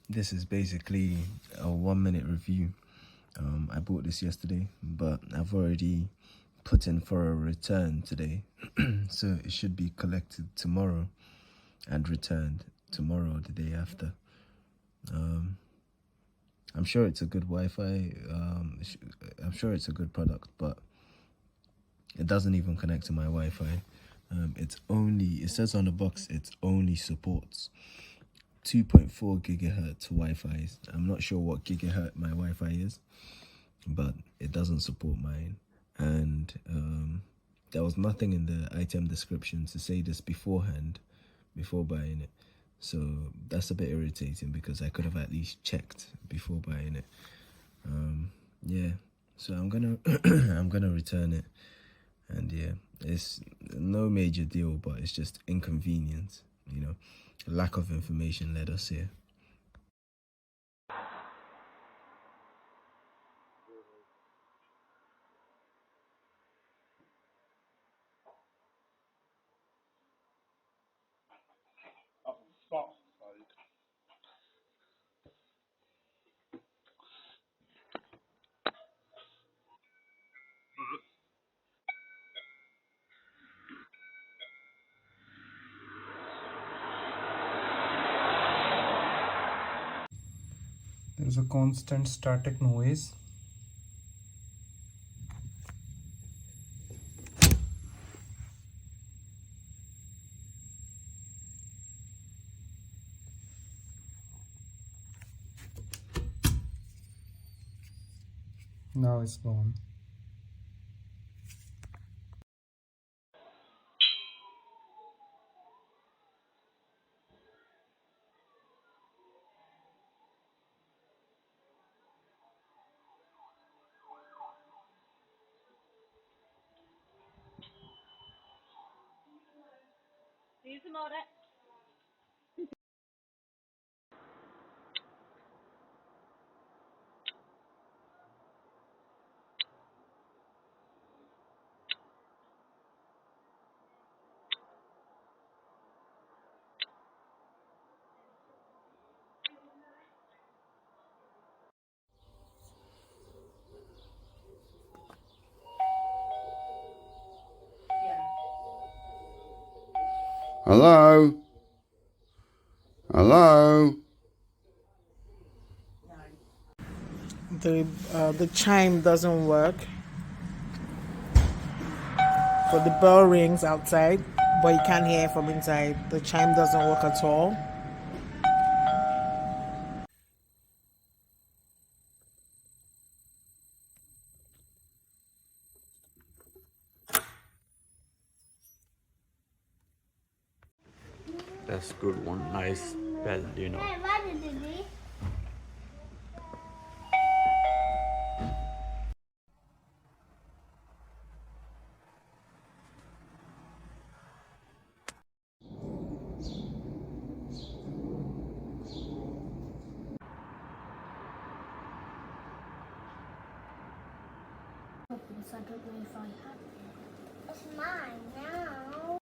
This is basically a 1-minute review. I bought this yesterday, but I've already put in for a return today. So it should be collected tomorrow and returned tomorrow or the day after. I'm sure it's a good Wi-Fi. I'm sure it's a good product, but it doesn't even connect to my Wi-Fi. It says on the box, it only supports 2.4 gigahertz Wi-Fi. I'm not sure what gigahertz my Wi-Fi is, but it doesn't support mine. And there was nothing in the item description to say this beforehand, before buying it. So that's a bit irritating because I could have at least checked before buying it. Yeah, so I'm gonna I'm gonna return it. And yeah, it's no major deal, but it's just inconvenience, lack of information led us here. There's a constant static noise. Now it's gone. Hello? Hello? The chime doesn't work, but the bell rings outside, but you can't hear it from inside. The chime doesn't work at all. That's good one. Nice bell. It's mine now.